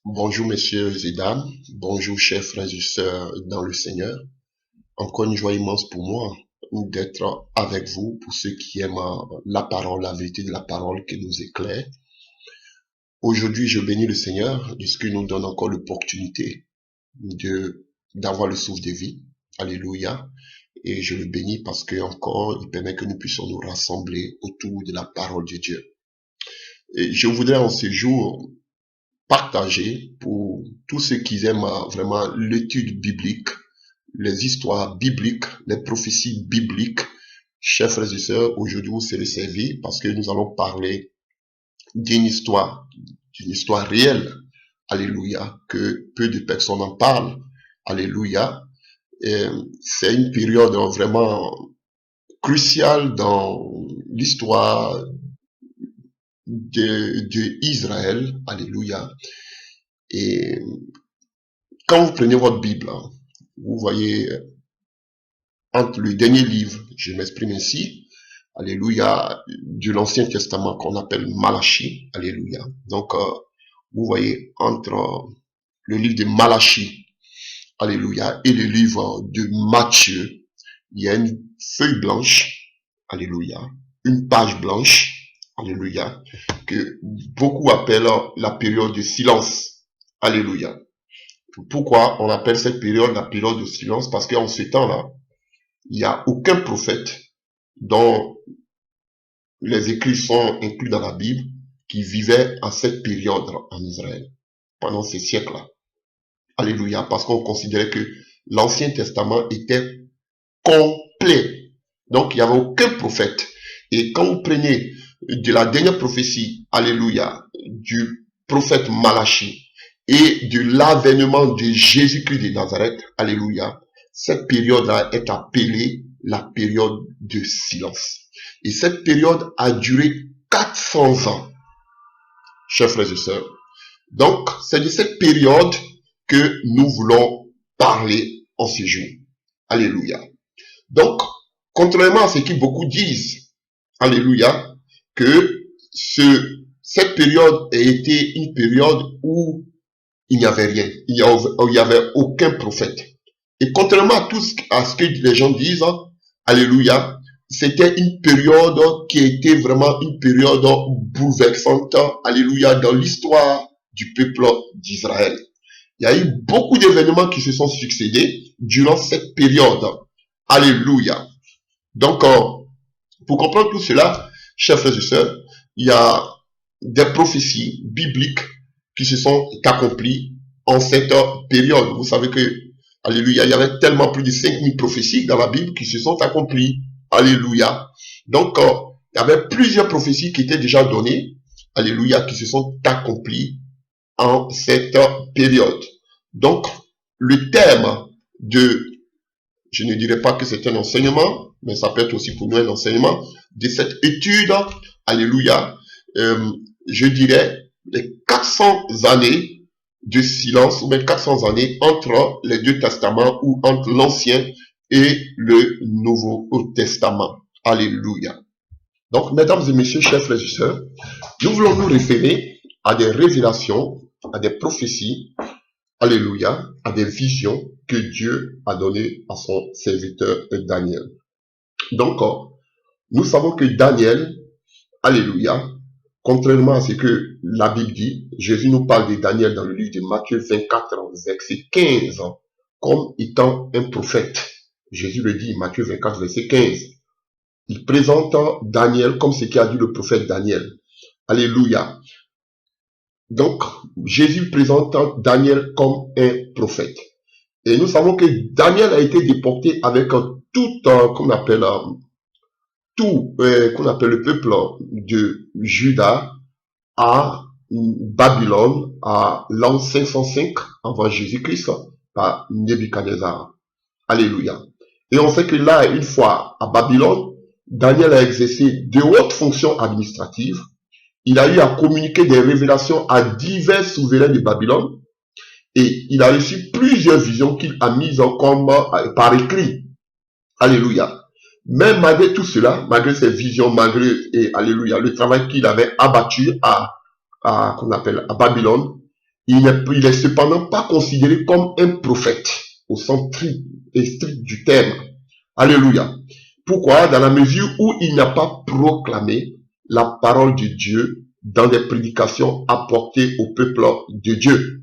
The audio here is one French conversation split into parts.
Bonjour messieurs et dames, bonjour chers frères et sœurs dans le Seigneur. Encore une joie immense pour moi d'être avec vous, pour ceux qui aiment la parole, la vérité de la parole qui nous éclaire. Aujourd'hui, je bénis le Seigneur, puisqu'il nous donne encore l'opportunité d'avoir le souffle de vie. Alléluia. Et je le bénis parce que encore, il permet que nous puissions nous rassembler autour de la parole de Dieu. Et je voudrais en ce jour partager pour tous ceux qui aiment vraiment l'étude biblique, les histoires bibliques, les prophéties bibliques. Chers frères et sœurs, aujourd'hui vous serez servis parce que nous allons parler d'une histoire réelle. Alléluia, que peu de personnes en parlent. Alléluia. C'est une période vraiment cruciale dans l'histoire de Israël. Alléluia. Et quand vous prenez votre Bible, vous voyez entre le dernier livre, je m'exprime ainsi, alléluia, de l'Ancien Testament qu'on appelle Malachie, alléluia. Donc, vous voyez entre le livre de Malachie, alléluia, et le livre de Matthieu, il y a une feuille blanche, alléluia, une page blanche, alléluia, que beaucoup appellent la période de silence, alléluia. Pourquoi on appelle cette période la période de silence? Parce qu'en ce temps-là, il n'y a aucun prophète dont les écrits sont inclus dans la Bible qui vivait à cette période en Israël, pendant ces siècles-là. Alléluia, parce qu'on considérait que l'Ancien Testament était complet. Donc, il n'y avait aucun prophète. Et quand vous prenez de la dernière prophétie, alléluia, du prophète Malachie, et de l'avènement de Jésus-Christ de Nazareth, alléluia, cette période-là est appelée la période de silence. Et cette période a duré 400 ans, chers frères et sœurs. Donc, c'est de cette période que nous voulons parler en ce jour. Alléluia. Donc, contrairement à ce que beaucoup disent, alléluia, que cette période a été une période où il n'y avait rien, il n'y avait aucun prophète. Et contrairement à tout à ce que les gens disent, alléluia, c'était une période qui était vraiment une période bouleversante, alléluia, dans l'histoire du peuple d'Israël. Il y a eu beaucoup d'événements qui se sont succédés durant cette période. Alléluia. Donc, pour comprendre tout cela, chers frères et sœurs, il y a des prophéties bibliques qui se sont accomplies en cette période. Vous savez que, alléluia, il y avait tellement plus de 5000 prophéties dans la Bible qui se sont accomplies. Alléluia. Donc, il y avait plusieurs prophéties qui étaient déjà données, alléluia, qui se sont accomplies en cette période. Donc, le thème de, je ne dirais pas que c'est un enseignement, mais ça peut être aussi pour nous un enseignement, de cette étude, alléluia, je dirais les 400 années de silence, ou même 400 années entre les deux testaments, ou entre l'Ancien et le Nouveau Testament. Alléluia. Donc, mesdames et messieurs, chers frères et sœurs, nous voulons nous référer à des révélations, à des prophéties, alléluia, à des visions que Dieu a données à son serviteur Daniel. Donc, nous savons que Daniel, alléluia, contrairement à ce que la Bible dit, Jésus nous parle de Daniel dans le livre de Matthieu 24, verset 15, comme étant un prophète. Jésus le dit, Matthieu 24, verset 15. Il présente Daniel comme ce qu'a dit le prophète Daniel. Alléluia. Donc, Jésus présente Daniel comme un prophète. Et nous savons que Daniel a été déporté avec tout, qu'on appelle le peuple de Juda à Babylone à l'an 505 avant Jésus-Christ par Nebuchadnezzar. Alléluia. Et on sait que là, une fois à Babylone, Daniel a exercé de hautes fonctions administratives. Il a eu à communiquer des révélations à divers souverains de Babylone. Et il a reçu plusieurs visions qu'il a mises comme par écrit. Alléluia. Mais malgré tout cela, malgré ces visions, malgré, et alléluia, le travail qu'il avait abattu à Babylone, il est cependant pas considéré comme un prophète au sens strict du terme. Alléluia. Pourquoi? Dans la mesure où il n'a pas proclamé la parole de Dieu dans des prédications apportées au peuple de Dieu.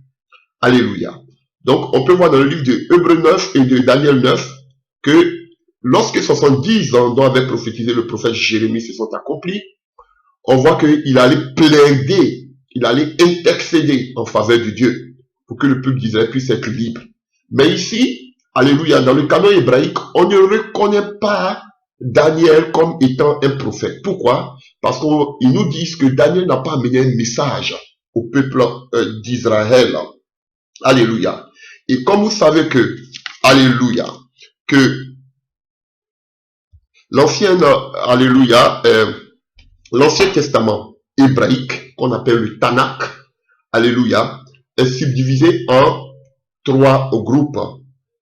Alléluia. Donc, on peut voir dans le livre de Hébreux 9 et de Daniel 9 que lorsque 70 ans dont avait prophétisé le prophète Jérémie se sont accomplis, on voit qu'il allait plaider, il allait intercéder en faveur de Dieu pour que le peuple d'Israël puisse être libre. Mais ici, alléluia, dans le canon hébraïque, on ne reconnaît pas Daniel comme étant un prophète. Pourquoi? Parce qu'ils nous disent que Daniel n'a pas amené un message au peuple d'Israël. Alléluia. Et comme vous savez que, alléluia, que l'ancien, alléluia, l'Ancien Testament hébraïque, qu'on appelle le Tanakh, alléluia, est subdivisé en 3 groupes.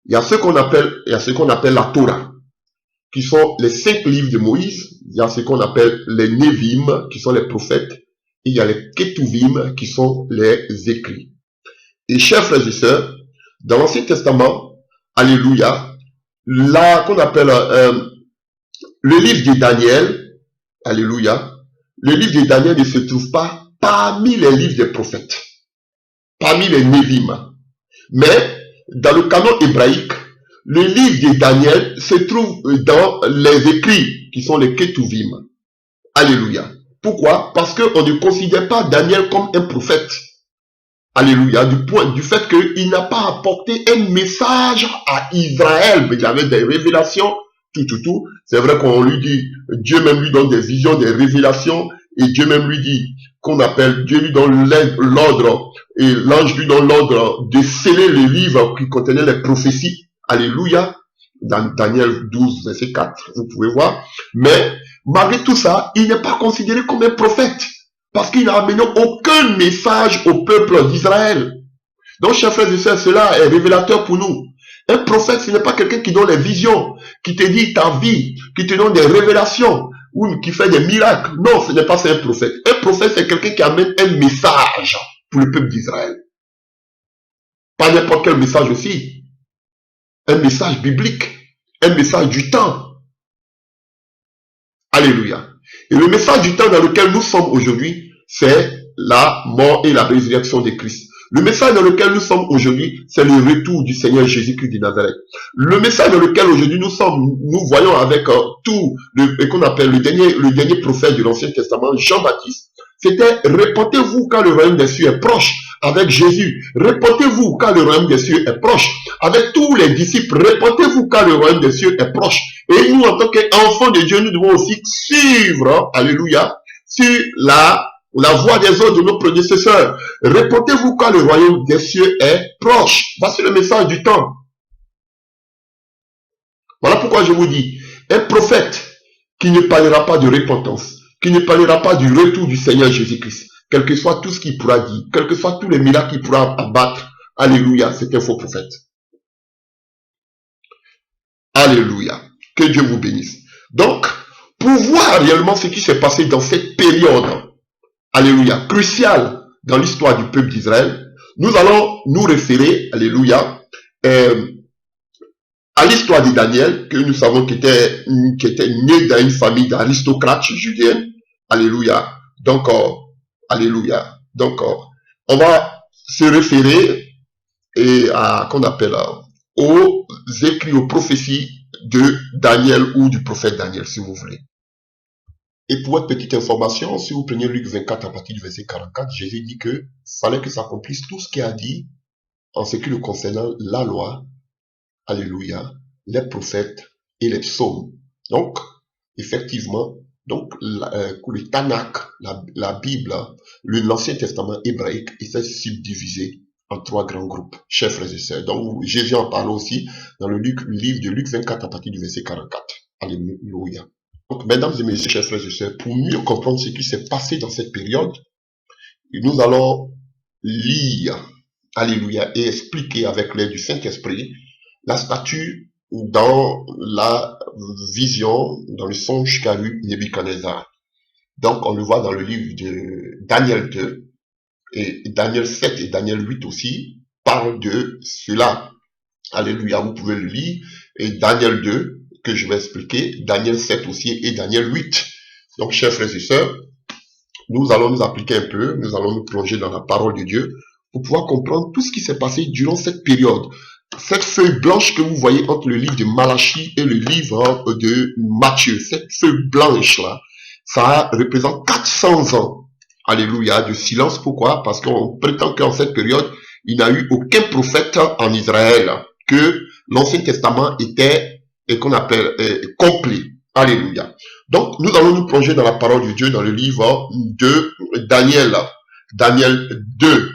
Il y a ce qu'on appelle la Torah, qui sont les 5 livres de Moïse. Il y a ce qu'on appelle les Nevim, qui sont les prophètes. Et il y a les Ketuvim, qui sont les écrits. Et chers frères et sœurs, dans l'Ancien Testament, alléluia, là qu'on appelle le livre de Daniel, alléluia, le livre de Daniel ne se trouve pas parmi les livres des prophètes, parmi les Nevim. Mais dans le canon hébraïque, le livre de Daniel se trouve dans les écrits qui sont les Ketuvim. Alléluia. Pourquoi? Parce qu'on ne considère pas Daniel comme un prophète. Alléluia. Du fait qu'il n'a pas apporté un message à Israël. Mais il avait des révélations, tout. C'est vrai qu'on lui dit, Dieu même lui donne des visions, des révélations. Et Dieu même lui dit, Dieu lui donne l'ordre, et l'ange lui donne l'ordre de sceller les livres qui contenaient les prophéties. Alléluia. Dans Daniel 12, verset 4, vous pouvez voir. Mais, malgré tout ça, il n'est pas considéré comme un prophète. Parce qu'il n'a amené aucun message au peuple d'Israël. Donc, chers frères et sœurs, cela est révélateur pour nous. Un prophète, ce n'est pas quelqu'un qui donne les visions, qui te dit ta vie, qui te donne des révélations, ou qui fait des miracles. Non, ce n'est pas ça un prophète. Un prophète, c'est quelqu'un qui amène un message pour le peuple d'Israël. Pas n'importe quel message aussi. Un message biblique. Un message du temps. Alléluia. Et le message du temps dans lequel nous sommes aujourd'hui, c'est la mort et la résurrection de Christ. Le message dans lequel nous sommes aujourd'hui, c'est le retour du Seigneur Jésus-Christ de Nazareth. Le message dans lequel aujourd'hui nous voyons avec tout qu'on appelle le dernier prophète de l'Ancien Testament, Jean-Baptiste, c'était répentez-vous quand le royaume des cieux est proche. Avec Jésus, répentez-vous quand le royaume des cieux est proche. Avec tous les disciples, répentez-vous quand le royaume des cieux est proche. Et nous, en tant qu'enfants de Dieu, nous devons aussi suivre, alléluia, sur la voie des autres de nos prédécesseurs. Répentez-vous quand le royaume des cieux est proche. Voici le message du temps. Voilà pourquoi je vous dis, un prophète qui ne parlera pas de repentance, qui ne parlera pas du retour du Seigneur Jésus-Christ, quel que soit tout ce qu'il pourra dire, quels que soient tous les miracles qu'il pourra abattre, alléluia, c'est un faux prophète. Alléluia. Que Dieu vous bénisse. Donc, pour voir réellement ce qui s'est passé dans cette période, alléluia, cruciale dans l'histoire du peuple d'Israël, nous allons nous référer, alléluia, à l'histoire de Daniel, que nous savons qui était né dans une famille d'aristocrates judiens. Alléluia. Donc, alléluia. Donc, on va se référer qu'on appelle aux écrits, aux prophéties de Daniel ou du prophète Daniel, si vous voulez. Et pour votre petite information, si vous prenez Luc 24 à partir du verset 44, Jésus dit que fallait que s'accomplisse tout ce qu'il a dit en ce qui le concernant la loi, alléluia, les prophètes et les psaumes. Donc, effectivement, le Tanakh, la Bible, l'Ancien Testament hébraïque, était subdivisé en 3 grands groupes, chers frères et sœurs. Donc, Jésus en parle aussi dans le livre de Luc 24 à partir du verset 44. Alléluia. Donc, mesdames et messieurs, chers frères et sœurs, pour mieux comprendre ce qui s'est passé dans cette période, nous allons lire, alléluia, et expliquer avec l'aide du Saint-Esprit la statue dans la vision, dans le songe qu'a eu Nebuchadnezzar. Donc, on le voit dans le livre de Daniel 2, Et Daniel 7 et Daniel 8 aussi parlent de cela. Alléluia, vous pouvez le lire. Et Daniel 2, que je vais expliquer, Daniel 7 aussi et Daniel 8. Donc, chers frères et sœurs, nous allons nous appliquer un peu, nous allons nous plonger dans la parole de Dieu pour pouvoir comprendre tout ce qui s'est passé durant cette période. Cette feuille blanche que vous voyez entre le livre de Malachie et le livre de Matthieu, cette feuille blanche-là, ça représente 400 ans. Alléluia, de silence. Pourquoi? Parce qu'on prétend qu'en cette période, il n'y a eu aucun prophète en Israël, que l'Ancien Testament était, qu'on appelle, complet. Alléluia. Donc, nous allons nous plonger dans la parole de Dieu dans le livre de Daniel. Daniel 2.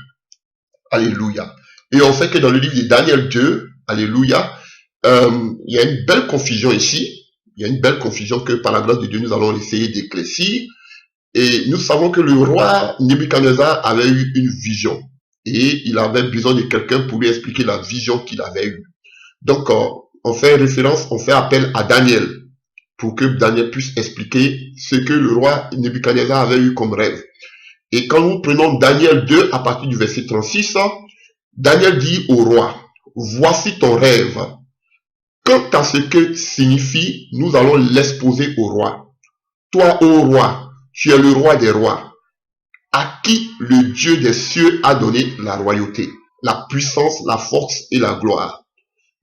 Alléluia. Et on sait que dans le livre de Daniel 2, alléluia, il y a une belle confusion ici. Il y a une belle confusion que par la grâce de Dieu, nous allons essayer d'éclaircir. Et nous savons que le roi Nebuchadnezzar avait eu une vision. Et il avait besoin de quelqu'un pour lui expliquer la vision qu'il avait eue. Donc, on fait référence, on fait appel à Daniel pour que Daniel puisse expliquer ce que le roi Nebuchadnezzar avait eu comme rêve. Et quand nous prenons Daniel 2 à partir du verset 36, Daniel dit au roi, voici ton rêve. Quant à ce que signifie, nous allons l'exposer au roi. Toi, ô roi, tu es le roi des rois, à qui le Dieu des cieux a donné la royauté, la puissance, la force et la gloire.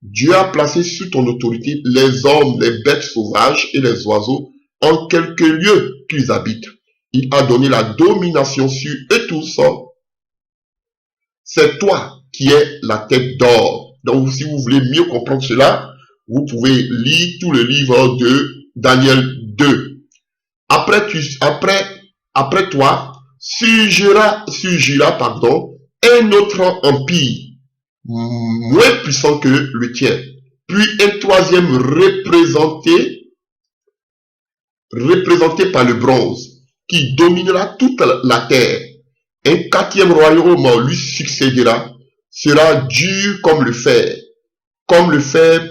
Dieu a placé sous ton autorité les hommes, les bêtes sauvages et les oiseaux en quelques lieux qu'ils habitent. Il a donné la domination sur eux tous. C'est toi qui es la tête d'or. Donc, si vous voulez mieux comprendre cela, vous pouvez lire tout le livre de Daniel 2. Après toi, surgira, un autre empire, moins puissant que le tien. Puis un troisième représenté par le bronze, qui dominera toute la terre. Un quatrième royaume lui succédera, sera dur comme le fer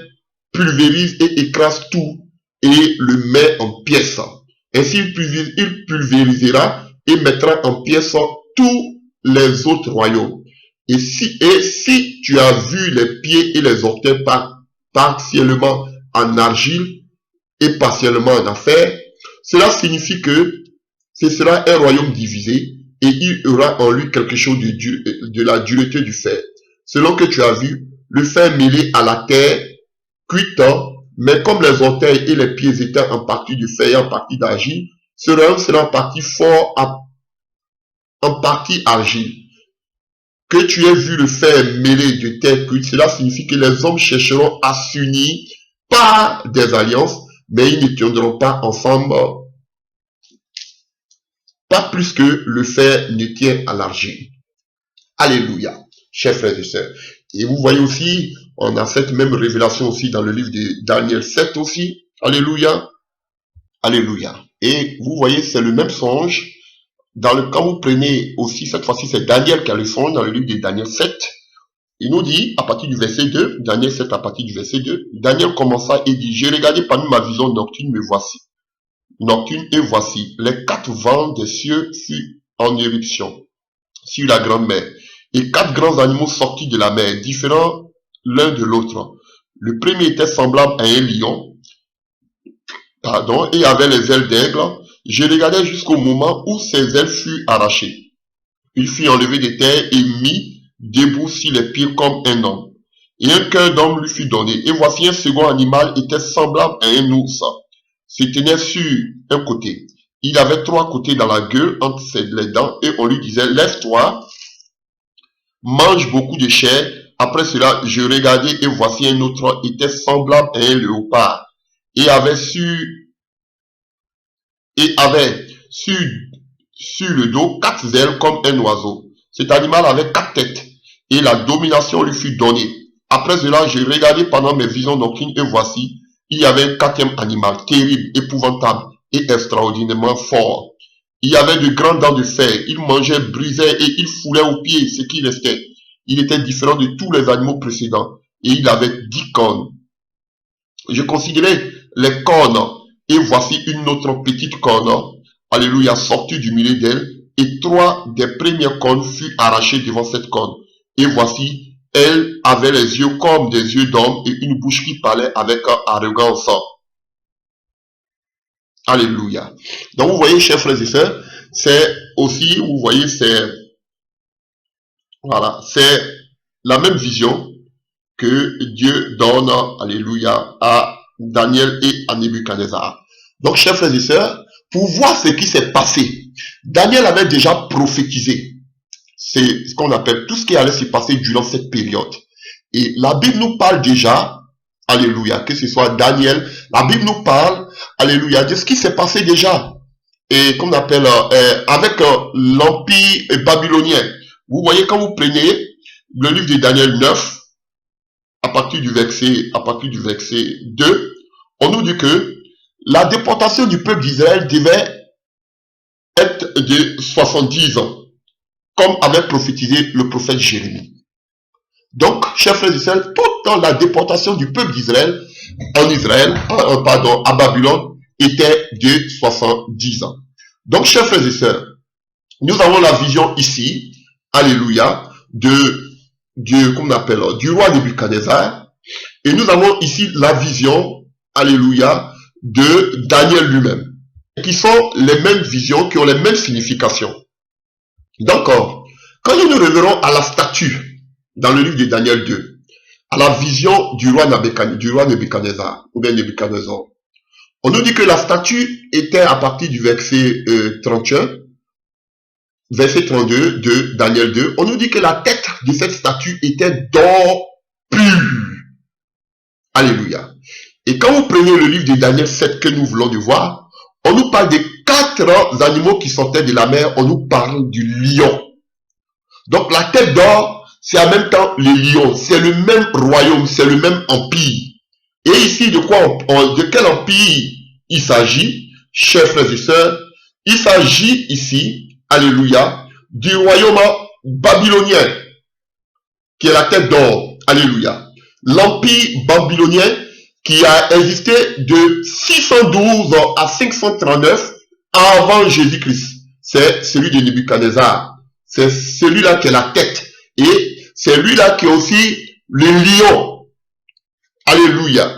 pulvérise et écrase tout et le met en pièces. Ainsi il pulvérisera et mettra en pièces tous les autres royaumes. Et si tu as vu les pieds et les orteils partiellement en argile et partiellement en affaires, cela signifie que ce sera un royaume divisé et il y aura en lui quelque chose de la dureté du fer. Selon que tu as vu, le fer mêlé à la terre, cuite, mais comme les orteils et les pieds étaient en partie de fer et en partie d'argile, ce royaume sera en partie fort, en partie argile. Que tu aies vu le fer mêlé de terre cuite, cela signifie que les hommes chercheront à s'unir par des alliances, mais ils ne tiendront pas ensemble, pas plus que le fer ne tient à l'argile. Alléluia, chers frères et sœurs. Et vous voyez aussi, on a cette même révélation aussi dans le livre de Daniel 7 aussi. Alléluia. Alléluia. Et vous voyez, c'est le même songe. Quand vous prenez aussi, cette fois-ci, c'est Daniel qui a le songe dans le livre de Daniel 7. Il nous dit, à partir du verset 2, Daniel 7 à partir du verset 2, Daniel commença et dit, j'ai regardé parmi ma vision nocturne, me voici. Nocturne, et voici, les 4 vents des cieux furent en éruption sur la grande mer. Et 4 grands animaux sortis de la mer, différents l'un de l'autre. Le premier était semblable à un lion, et avait les ailes d'aigle. Je regardais jusqu'au moment où ses ailes furent arrachées. Il fut enlevé de terre et mis debout sur les pieds comme un homme. Et un cœur d'homme lui fut donné. Et voici un second animal était semblable à un ours. Se tenait sur un côté. Il avait 3 côtés dans la gueule entre les dents, et on lui disait, lève-toi, mange beaucoup de chair. Après cela, je regardais et voici un autre était semblable à un léopard et avait sur le dos 4 ailes comme un oiseau. Cet animal avait 4 têtes et la domination lui fut donnée. Après cela, je regardais pendant mes visions nocturnes et voici, il y avait un 4e animal terrible, épouvantable et extraordinairement fort. Il y avait de grandes dents de fer, il mangeait, brisait et il foulait aux pieds ce qui restait. Il était différent de tous les animaux précédents et il avait 10 cornes. Je considérais les cornes et voici une autre petite corne, alléluia, sortie du milieu d'elle et 3 des premières cornes furent arrachées devant cette corne. Et voici, elle avait les yeux comme des yeux d'homme et une bouche qui parlait avec arrogance. Alléluia. Donc vous voyez, chers frères et sœurs, c'est aussi, vous voyez, c'est la même vision que Dieu donne, alléluia, à Daniel et à Nebuchadnezzar. Donc, chers frères et sœurs, pour voir ce qui s'est passé, Daniel avait déjà prophétisé. C'est ce qu'on appelle tout ce qui allait se passer durant cette période. Et la Bible nous parle déjà, alléluia, que ce soit Daniel, la Bible nous parle, alléluia, de ce qui s'est passé déjà. Et qu'on appelle, avec l'empire babylonien. Vous voyez, quand vous prenez le livre de Daniel 9, à partir du verset 2, on nous dit que la déportation du peuple d'Israël devait être de 70 ans, comme avait prophétisé le prophète Jérémie. Donc, chers frères et sœurs, toute la déportation du peuple d'Israël à Babylone était de 70 ans. Donc, chers frères et sœurs, nous avons la vision ici, alléluia, du roi Nebuchadnezzar, et nous avons ici la vision, alléluia, de Daniel lui-même, qui sont les mêmes visions, qui ont les mêmes significations. D'accord. Quand nous nous référons à la statue, dans le livre de Daniel 2, à la vision du roi Nebuchadnezzar, ou bien Nebuchadnezzar, on nous dit que la statue était à partir du verset 31, verset 32 de Daniel 2, on nous dit que la tête de cette statue était d'or pur. Alléluia. Et quand vous prenez le livre de Daniel 7 que nous voulons de voir, on nous parle des 4 animaux qui sortaient de la mer, on nous parle du lion. Donc la tête d'or, c'est en même temps le lion, c'est le même royaume, c'est le même empire. Et ici, de quel empire il s'agit, chers frères et sœurs? Il s'agit ici, alléluia, du royaume babylonien, qui est la tête d'or, alléluia. L'empire babylonien qui a existé de 612 à 539 avant Jésus-Christ. C'est celui de Nebuchadnezzar. C'est celui-là qui est la tête. Et c'est lui-là qui est aussi le lion. Alléluia.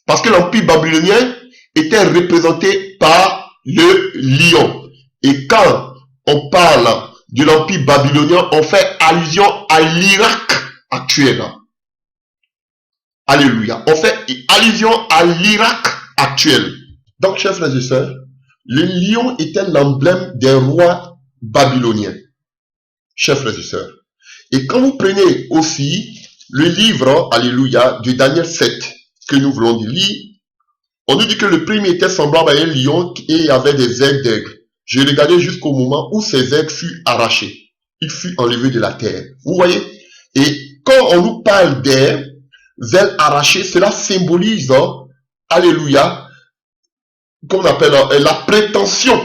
Parce que l'empire babylonien était représenté par le lion. Et quand on parle de l'empire babylonien, on fait allusion à l'Irak actuel. Alléluia. On fait allusion à l'Irak actuel. Donc, chers frères et sœurs, le lion était l'emblème des rois babyloniens. Chers frères et sœurs. Et quand vous prenez aussi le livre, alléluia, de Daniel 7, que nous voulons lire, on nous dit que le premier était semblable à un lion et avait des ailes d'aigle. Je regardais jusqu'au moment où ces ailes furent arrachées. Il fut enlevé de la terre. Vous voyez? Et quand on nous parle d'ailes arrachées, cela symbolise, alléluia, qu'on appelle la prétention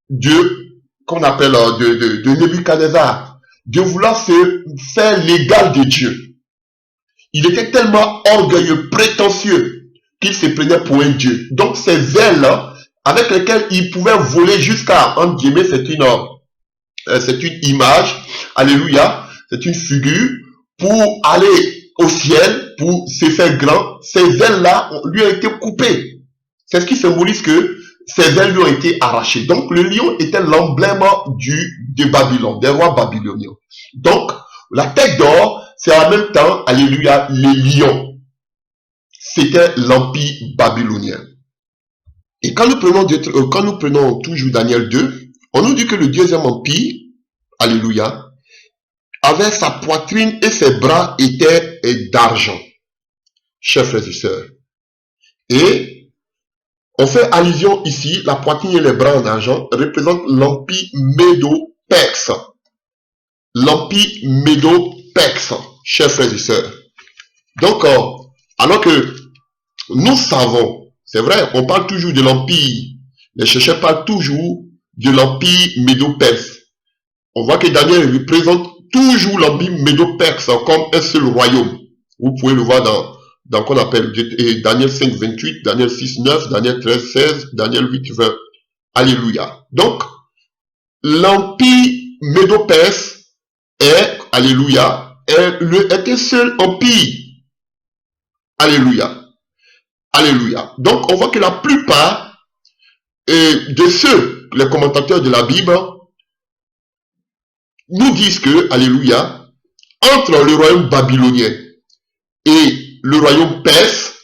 de Nebuchadnezzar, de vouloir se faire l'égal de Dieu. Il était tellement orgueilleux, prétentieux, qu'il se prenait pour un Dieu. Donc ces ailes avec lesquelles il pouvait voler jusqu'à, entre guillemets, c'est une image, alléluia, c'est une figure, pour aller au ciel, pour se faire grand, ces ailes-là lui ont été coupées. C'est ce qui symbolise que ces ailes lui ont été arrachées. Donc le lion était l'emblème de Babylone, des rois babyloniens. Donc la tête d'or, c'est en même temps, alléluia, les lions. C'était l'empire babylonien. Et quand nous prenons toujours Daniel 2, on nous dit que le deuxième empire, alléluia, avait sa poitrine et ses bras étaient d'argent. Chers frères et sœurs. Et on fait allusion ici, la poitrine et les bras en argent représentent l'empire médo-perse. L'empire médo-perse, chers frères et sœurs. Donc, alors que nous savons, c'est vrai, on parle toujours de l'empire, les chercheurs parlent toujours de l'empire médo-perse. On voit que Daniel représente toujours l'empire médo-perse comme un seul royaume. Vous pouvez le voir dans qu'on appelle Daniel 5, 28, Daniel 6, 9, Daniel 13, 16, Daniel 8, 20. Alléluia. Donc, l'empire médo-perse est, alléluia, est un seul empire. Alléluia. Alléluia. Donc, on voit que la plupart de ceux, les commentateurs de la Bible, nous disent que, alléluia, entre le royaume babylonien et le royaume perse,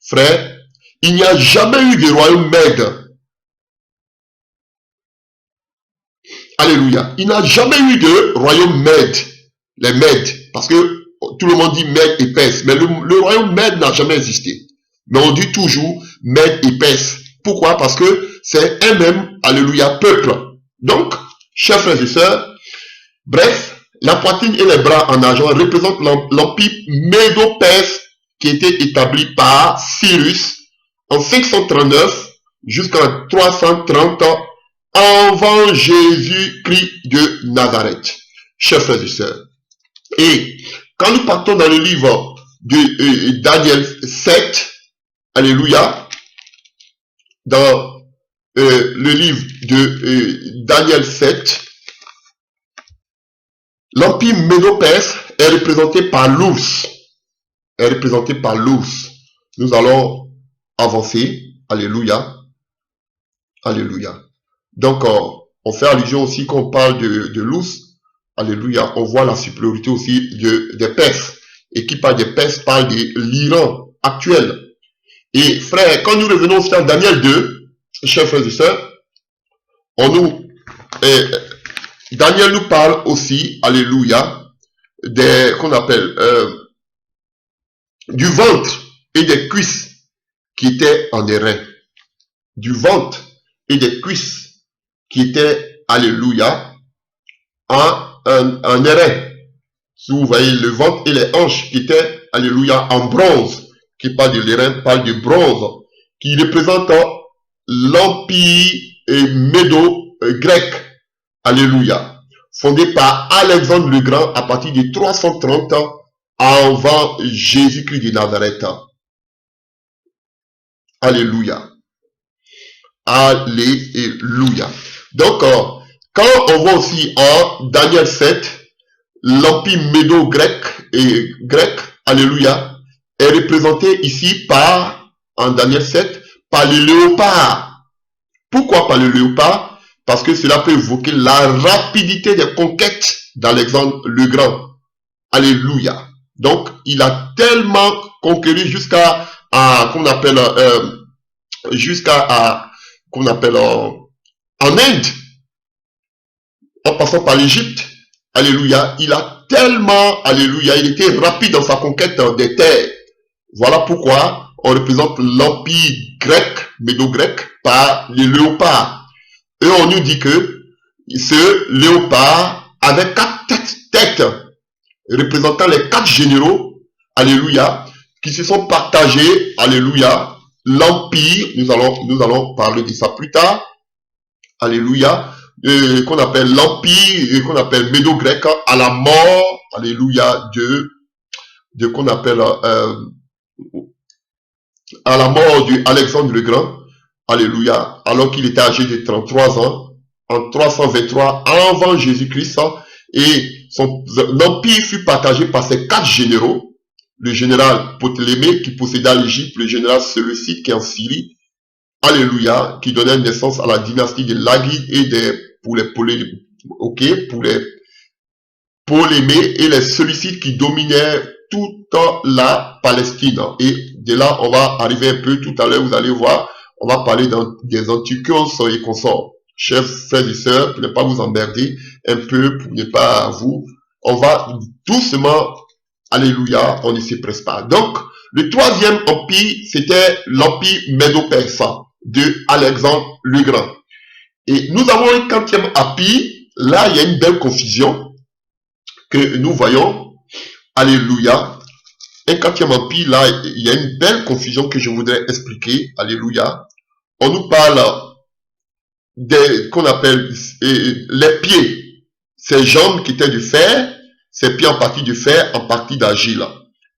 frère, il n'y a jamais eu de royaume mède. Alléluia. Il n'y a jamais eu de royaume mède. Les Mèdes. Parce que tout le monde dit Mède et Perse. Mais le royaume Mède n'a jamais existé. Mais on dit toujours Mède et Perse. Pourquoi? Parce que c'est un même, alléluia, peuple. Donc, chers frères et sœurs, bref, la poitrine et les bras en argent représentent l'empire médo-perse qui était établi par Cyrus en 539 jusqu'en 330 avant Jésus-Christ de Nazareth. Chers frères et sœurs. Et quand nous partons dans le livre de Daniel 7, alléluia, dans le livre de Daniel 7, l'empire médo-perse est représenté par l'ours. Est représenté par l'ours. Nous allons avancer. Alléluia. Alléluia. Donc, on fait allusion aussi quand on parle de l'ours. Alléluia. On voit la supériorité aussi des Perses. Et qui parle des Perses parle de l'Iran actuel. Et frère, quand nous revenons aussi dans Daniel 2, chers frères et sœurs, Daniel nous parle aussi, alléluia, qu'on appelle du ventre et des cuisses qui étaient en airain. Du ventre et des cuisses qui étaient, alléluia, en airain. Si vous voyez le ventre et les hanches qui étaient, alléluia, en bronze, qui parle de l'airain, parle de bronze, qui représente l'empire médo-grec, alléluia, fondé par Alexandre le Grand à partir de 330 avant Jésus-Christ de Nazareth. Alléluia. Alléluia. Donc, quand on voit aussi en Daniel 7, l'empire médo-grec et grec, alléluia, est représenté ici par, en Daniel 7, par le léopard. Pourquoi par le léopard? Parce que cela peut évoquer la rapidité des conquêtes d'Alexandre le Grand. Alléluia. Donc, il a tellement conquéri jusqu'à, qu'on appelle, en Inde, en passant par l'Égypte. Alléluia. Il a tellement, alléluia, il était rapide dans sa conquête des terres. Voilà pourquoi on représente l'empire grec, médo-grec, par les léopards. Et on nous dit que ce léopard avait 4 têtes, représentant les 4 généraux, alléluia, qui se sont partagés, alléluia, l'empire, nous allons parler de ça plus tard, alléluia, qu'on appelle l'empire, qu'on appelle médo-grec, à la mort, alléluia, de qu'on appelle, à la mort de Alexandre le Grand, alléluia, alors qu'il était âgé de 33 ans, en 323 avant Jésus-Christ, et son empire fut partagé par ses 4 généraux, le général Ptolémée qui posséda l'Égypte, le général Séleucide qui est en Syrie, alléluia, qui donnait naissance à la dynastie des Lagides et pour les Ptolémées et les Séleucides qui dominaient toute la Palestine. Et de là, on va arriver un peu tout à l'heure, vous allez voir, on va parler des Antiochios et consorts. Chers frères et sœurs, pour ne pas vous emmerder un peu, pour ne pas vous, on va doucement, alléluia, on ne se presse pas. Donc, le troisième empire, c'était l'empire médo-perse de Alexandre le Grand. Et nous avons un 4e empire, là il y a une belle confusion que nous voyons, alléluia. Un 4e empire, là il y a une belle confusion que je voudrais expliquer, alléluia. On nous parle qu'on appelle les pieds, ces jambes qui étaient de fer, ces pieds en partie de fer, en partie d'argile.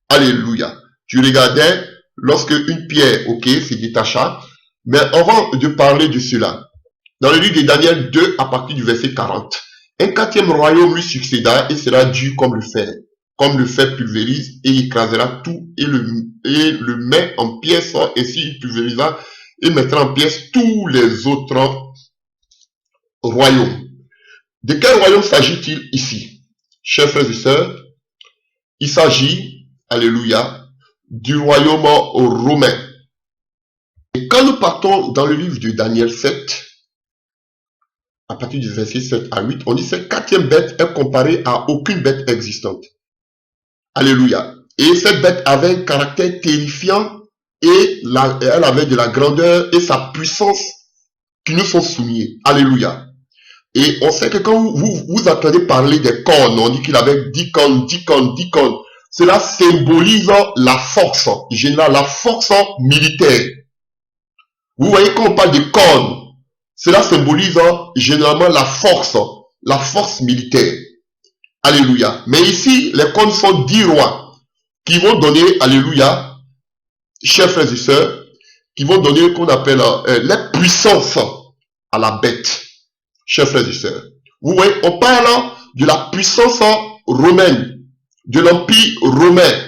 Alléluia. Tu regardais, lorsque une pierre, ok, se détacha, mais avant de parler de cela, dans le livre de Daniel 2, à partir du verset 40. Un quatrième royaume lui succéda et sera dur comme le fer. Comme le fer pulvérise et écrasera tout et le met en pièces, et s'il pulvérisa et mettra en pièces tous les autres royaumes. De quel royaume s'agit-il ici? Chers frères et sœurs, il s'agit, alléluia, du royaume romain. Et quand nous partons dans le livre de Daniel 7, à partir du verset 7 à 8, on dit que cette quatrième bête est comparée à aucune bête existante. Alléluia. Et cette bête avait un caractère terrifiant et elle avait de la grandeur et sa puissance qui nous sont soumis. Alléluia. Et on sait que quand vous entendez parler des cornes, on dit qu'il avait 10 cornes, 10 cornes, 10 cornes. Cela symbolise la force, générale, la force militaire. Vous voyez, quand on parle de cornes, cela symbolise généralement la force militaire. Alléluia. Mais ici, les cornes sont 10 rois qui vont donner, alléluia, chers frères et sœurs, qui vont donner qu'on appelle la puissance à la bête. Chers frères et sœurs, vous voyez, on parle de la puissance romaine, de l'empire romain.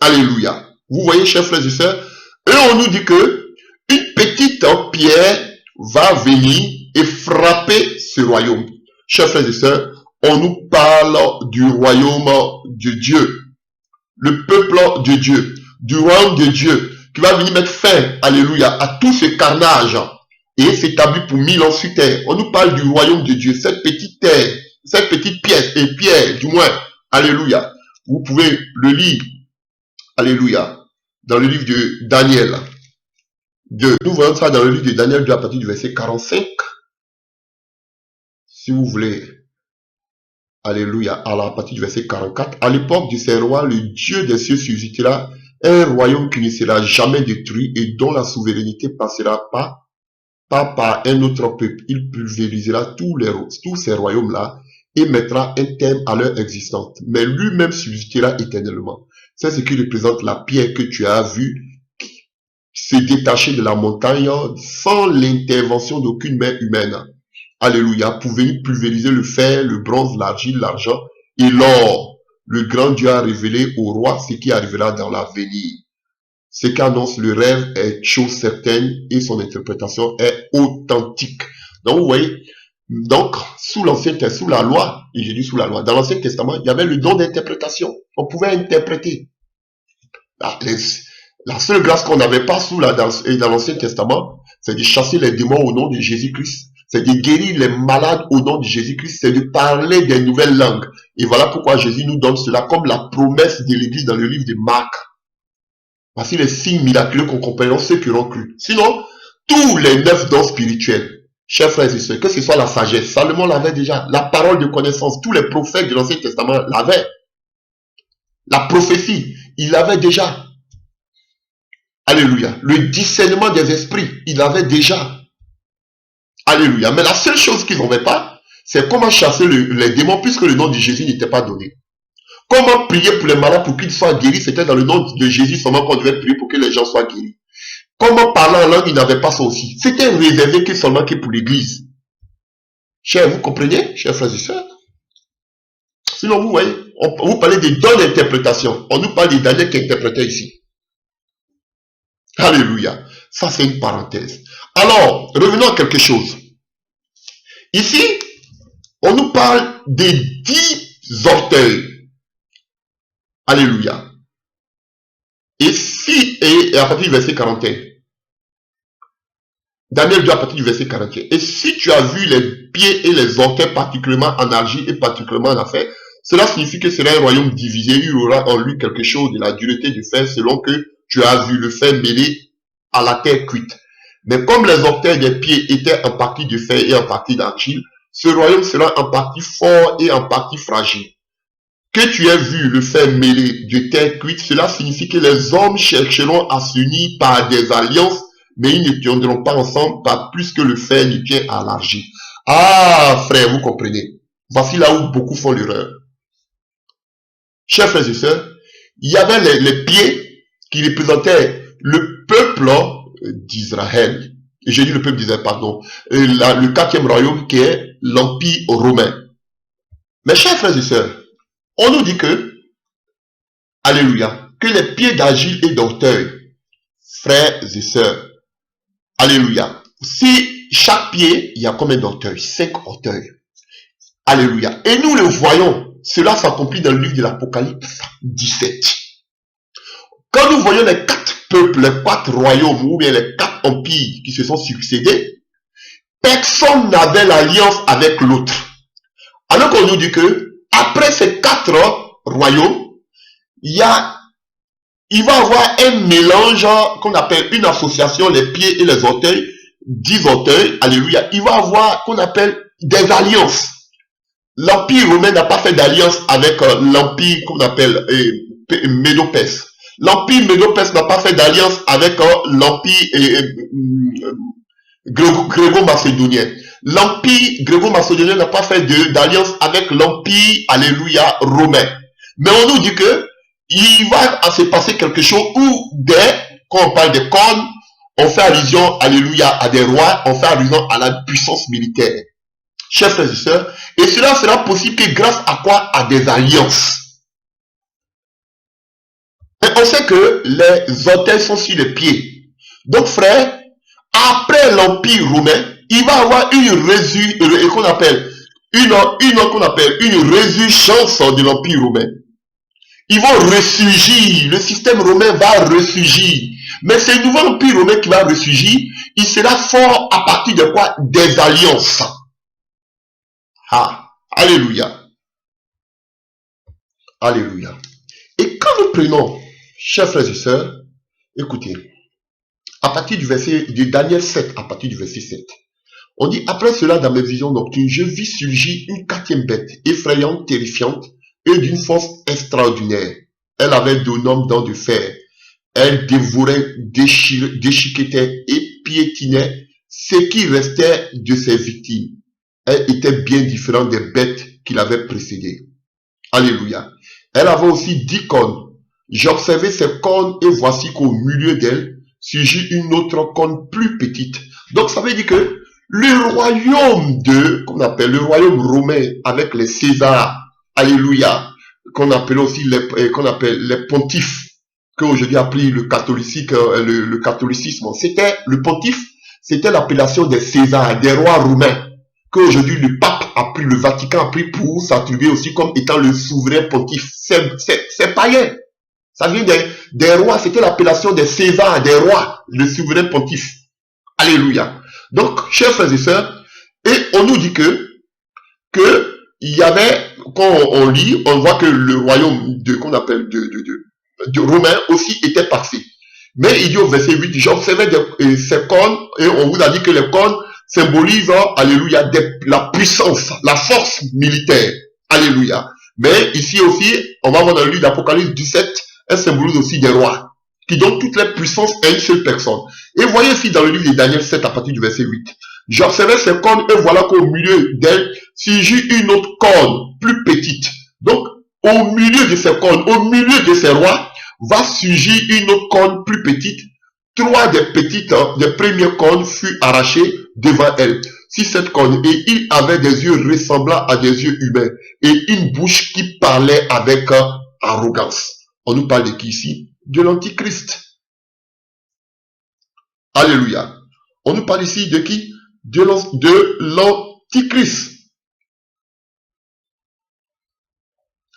Alléluia. Vous voyez, chers frères et sœurs, et on nous dit que une petite pierre va venir et frapper ce royaume. Chers frères et sœurs, on nous parle du royaume de Dieu, le peuple de Dieu, du royaume de Dieu, qui va venir mettre fin, alléluia, à tout ce carnage et s'établir pour 1000 ans sur terre. On nous parle du royaume de Dieu, cette petite terre, cette petite pièce, et pierre, du moins, alléluia. Vous pouvez le lire, alléluia, dans le livre de Daniel. Nous voyons ça dans le livre de Daniel 2 à partir du verset 45. Si vous voulez, alléluia, à la partir du verset 44. À l'époque de ces rois, le Dieu des cieux suscitera un royaume qui ne sera jamais détruit et dont la souveraineté passera pas par un autre peuple. Il pulvérisera tous ces royaumes-là et mettra un terme à leur existence. Mais lui-même subsistera éternellement. C'est ce qui représente la pierre que tu as vue se détacher de la montagne sans l'intervention d'aucune main humaine. Alléluia, pour venir pulvériser le fer, le bronze, l'argile, l'argent et l'or. Le grand Dieu a révélé au roi ce qui arrivera dans l'avenir. Ce qu'annonce le rêve est chose certaine et son interprétation est authentique. Donc, vous voyez, donc, sous la loi, et j'ai dit sous la loi, dans l'Ancien Testament, il y avait le don d'interprétation. On pouvait interpréter. La seule grâce qu'on n'avait pas dans l'Ancien Testament, c'est de chasser les démons au nom de Jésus-Christ. C'est de guérir les malades au nom de Jésus-Christ. C'est de parler des nouvelles langues. Et voilà pourquoi Jésus nous donne cela comme la promesse de l'Église dans le livre de Marc. Voici les signes miraculeux qu'on comprendra ceux qui auront cru. Sinon, tous les 9 dons spirituels, chers frères et sœurs, que ce soit la sagesse, Salomon l'avait déjà. La parole de connaissance, tous les prophètes de l'Ancien Testament l'avaient. La prophétie, il l'avait déjà. Alléluia. Le discernement des esprits, il l'avait déjà. Alléluia. Mais la seule chose qu'ils n'avaient pas, c'est comment chasser les démons puisque le nom de Jésus n'était pas donné. Comment prier pour les malades pour qu'ils soient guéris, c'était dans le nom de Jésus seulement qu'on devait prier pour que les gens soient guéris. Comment parler en langue, ils n'avaient pas ça aussi. C'était réservé que seulement que pour l'église. Chers, vous comprenez, chers frères et sœurs? Sinon, vous voyez, vous parlez des dons d'interprétation. On nous parle des Daniel qui interprétait ici. Alléluia. Ça, c'est une parenthèse. Alors, revenons à quelque chose. Ici, on nous parle des 10 orteils. Alléluia. Et à partir du verset 41. Daniel 2 à partir du verset 41. Et si tu as vu les pieds et les orteils particulièrement en argile et particulièrement en affaires, cela signifie que c'est un royaume divisé. Il y aura en lui quelque chose de la dureté du fer selon que tu as vu le fer mêlé à la terre cuite. Mais comme les orteils des pieds étaient en partie de fer et en partie d'argile, ce royaume sera en partie fort et en partie fragile. Que tu aies vu le fer mêlé de terre cuite, cela signifie que les hommes chercheront à s'unir par des alliances, mais ils ne tiendront pas ensemble par plus que le fer ne tient à l'argile. Ah, frère, vous comprenez. Voici là où beaucoup font l'erreur. Chers frères et sœurs, il y avait les pieds qui représentaient le peuple d'Israël. j'ai dit le peuple d'Israël, pardon, le quatrième royaume qui est l'Empire romain. Mes chers frères et sœurs, on nous dit que, alléluia, que les pieds d'argile et d'orteil, frères et sœurs, alléluia, si chaque pied, il y a combien d'orteils? 5 orteils. Alléluia. Et nous le voyons, cela s'accomplit dans le livre de l'Apocalypse 17. Quand nous voyons les 4 peuples, les 4 royaumes, ou bien les 4 empires qui se sont succédés, personne n'avait l'alliance avec l'autre. Alors qu'on nous dit que, après ces 4 royaumes, il va y avoir un mélange qu'on appelle une association, les pieds et les orteils, 10 orteils, alléluia. Il va y avoir qu'on appelle des alliances. L'Empire romain n'a pas fait d'alliance avec l'Empire qu'on appelle Médo-Perse. L'Empire Médo-Perse n'a pas fait d'alliance avec l'Empire gréco-macédonien. L'Empire gréco-macédonien n'a pas fait d'alliance avec l'Empire, alléluia, romain. Mais on nous dit que il va se passer quelque chose où quand on parle des cornes, on fait allusion, alléluia, à des rois, on fait allusion à la puissance militaire. Chers frères et sœurs, et cela sera possible que grâce à quoi? À des alliances. Et on sait que les orteils sont sur les pieds. Donc frère, après l'Empire romain, il va y avoir qu'on appelle une résurgence de l'Empire romain. Ils vont ressurgir, le système romain va ressurgir. Mais ce nouveau empire romain qui va ressurgir, il sera fort à partir de quoi? Des alliances. Ah, alléluia. Alléluia. Et quand nous prenons, chers frères et sœurs, écoutez, à partir du verset de Daniel 7, à partir du verset 7, on dit, après cela, dans mes visions nocturnes, je vis surgir une 4e bête, effrayante, terrifiante, et d'une force extraordinaire. Elle avait 2 dents de fer. Elle dévorait, déchiquetait et piétinait ce qui restait de ses victimes. Elle était bien différente des bêtes qui l'avaient précédée. Alléluia. Elle avait aussi 10 cornes. J'observais ces cornes et voici qu'au milieu d'elle surgit une autre corne plus petite. Donc ça veut dire que le royaume qu'on appelle le royaume romain avec les Césars, alléluia, qu'on appelle aussi les pontifes, qu'aujourd'hui appelé le catholicisme. C'était le pontife, c'était l'appellation des Césars, des rois romains, qu'aujourd'hui le pape a pris, le Vatican a pris pour s'attribuer aussi comme étant le souverain pontife. C'est païen. Ça vient des rois, c'était l'appellation des Césars, des rois, le souverain pontife. Alléluia. Donc, chers frères et sœurs, et on nous dit que il y avait, quand on lit, on voit que le royaume qu'on appelle de romain aussi était parfait. Mais il dit au verset 8, j'observais ces cornes, et on vous a dit que les cornes symbolisent, alléluia, la puissance, la force militaire. Alléluia. Mais ici aussi, on va voir dans le livre d'Apocalypse 17, elle symbolise aussi des rois, qui donnent toute la puissance à une seule personne. Et voyez ici dans le livre de Daniel 7, à partir du verset 8. J'observais ces cornes, et voilà qu'au milieu d'elles surgit une autre corne, plus petite. Donc, au milieu de ces cornes, au milieu de ces rois, va surgir une autre corne plus petite. 3 des premières cornes furent arrachées devant elle. Si cette corne, et il avait des yeux ressemblant à des yeux humains, et une bouche qui parlait avec arrogance. On nous parle de qui ici? De l'Antichrist. Alléluia. On nous parle ici de qui? De l'Antichrist.